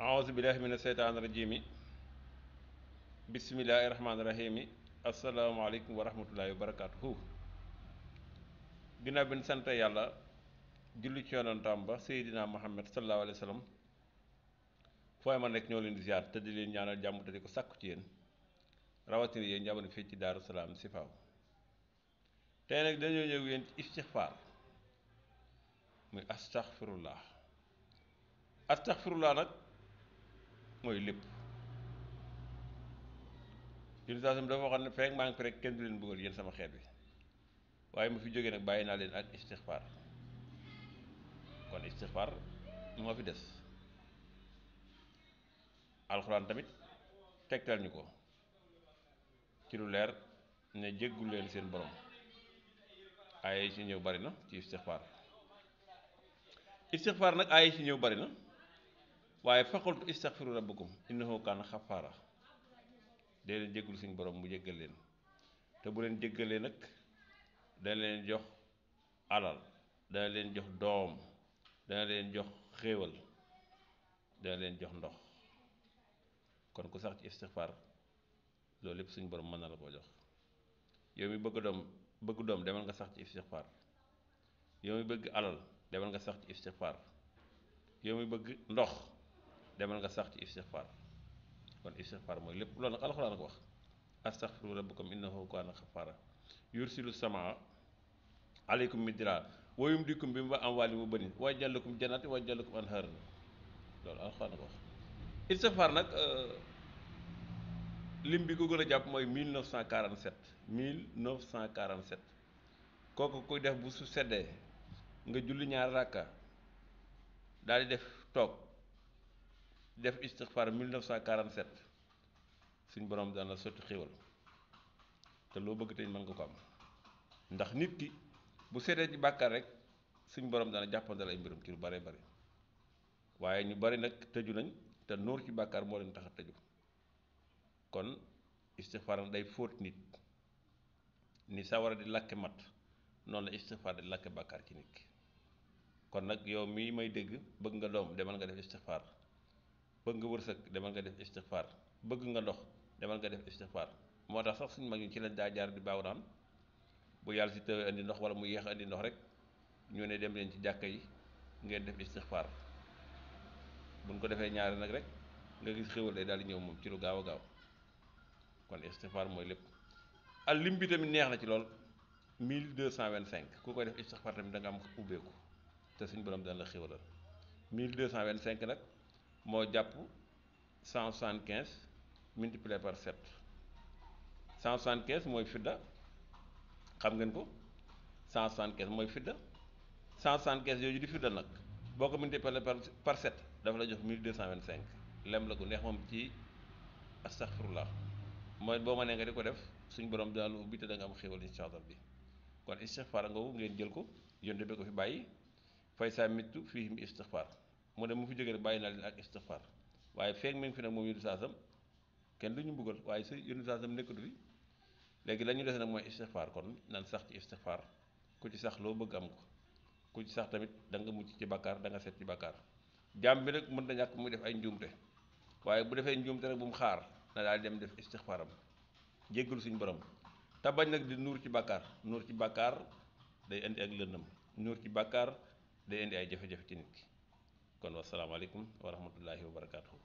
aouzu billahi mina seytaani rajimi bismillahi rahmaani rahimi asalaamaaleykum wa rahmatullahi wa barakaatuhu. Ginnaaw bi ñu sant yàlla julli ci yonantam ba Seydina Muhammad sallallahu alayhi wa sallam fooy ma nekk ñoo leen di ziar te di leen ñaanal jàmm te di ko sàkku ci yéen rawatina yéen jamono fii ci Daaru Salaam si faaw tey nag dañoo ñëw yéen ci istixfaar muy astaxfirullah. Astaxfirullah nag mooy lépp. utilisation bi dafa waxoon ne feek maa ngi fi rek kenn du leen bëggal yéen sama xeet bi waaye mu fi jógee nag bàyyi naa leen ak istixfaar kon istixfaar moo fi des. alxuraan tamit tegtal ñu ko ci lu leer ne jéggul leen seen borom aaya yi ci ñëw bari na ci istixfaar. istixfaar nag aaya yi ci ñëw bari na waaye faqultu istaxfiru rabbakum innahu kaana xafaara. dee leen jéggul suñu borom mu jéggal leen te bu leen jéggalee nag dana leen jox alal, dana leen jox doom, dana leen jox xéewal, dana leen jox ndox. kon ku sax ci istixfaar loolu lépp suñu borom mën na la koo jox. yow mi bëgg doom demal nga sax ci istixfaar. yow mi bëgg alal demal nga sax ci istixfaar. yow mi bëgg ndox demal nga sax ci istixfaar. kon istixfaar mooy lépp loolu nag alxuraan ko wax astaxfiru rabbakum innahu kaana xafaara yursilu samaa aleykum midraar wa yumdikum bi am waali mu bëni wa jàllakum janaati wa jàllakum anhaaran loolu alxuraan ko wax. istixfaar nag lim bi ko gën a jàpp mooy 1947 1947 kooku kuy def bu su seddee nga julli ñaar rakka daal di def toog def istixfaar 1947 suñ borom dana sotti xéwal te loo bëgg tey mën nga ko am ndax nit ki bu seetee ci bàkkaar rek suñ borom dana jàppandal ay mbirum ci lu bare bari waaye ñu bari nag tëju nañ te nóor ci bàkkaar moo leen tax a tëju. kon istixfaar day fóot nit ni sawara di lakke mat noonu la istixfaar di lakke bàkkaar ci nit ki. kon nag yow mii may dégg bëgg nga doom demal nga def istixfaar, bëgg nga wërsëg demal nga def istixfaar, bëgg nga ndox demal nga def istixfaar. moo tax sax suñu mag ñi ci lañ daa jaar di baaw naan bu yàlla si tëwee indi ndox wala mu yéex indi ndox rek ñu ne dem leen ci jàkka yi ngeen def istixfaar. buñ ko defee ñaari nag rek nga gis xéwal day daal di ñëw moom ci lu gaaw a gaaw. kon istixfaar mooy lépp. al lim bi tamit neex na ci lool 1225 ku koy def istixfaar tamit da nga am ubbeeku te suñ borom dana la xéwalal. 1225 nag moo jàpp 175 multiplié par 7 175 mooy fidda xam ngeen ko 175 mooy fidda 175 yooyu di fidda nag boo ko multiplié par 7 dafa la jox 1225 lem la gu neex moom ci astaxfirullah mooy boo ma nee nga di ko def suñ borom dana la ubbi te da nga am xéwal incha allah bi. kon istixfaar ngoogu ngeen jël ko yonte bi ko fi bàyyi fay saa mittu fii mi istixfaar mu ne mu fi jógee rek bàyyi naa leen ak istixfaar waaye feek mi ngi fi nag moom yónni saasam kenn du ñu buggal waaye su yónni saasam nekkatu fi léegi la ñu des nag mooy istixfaar. kon nan sax ci istixfaar ku ci sax loo bëgg am ko ku ci sax tamit da nga mucc ci bàkkaar da nga set ci bàkkaar. jaam bi nag mën na ñàkk muy def ay njuumte waaye bu defee njuumte rek bu mu xaar na daal dem def istixfaaram jéggalu suñu borom te bañ nag di nuur ci bàkkaar. nuur ci bàkkaar day indi ak lëndëm, nuur ci bàkkaar day indi ay jafe-jafe ci nit ki. kon wasalaamaaleykum wa rahmatullahi wa barakaatuhu.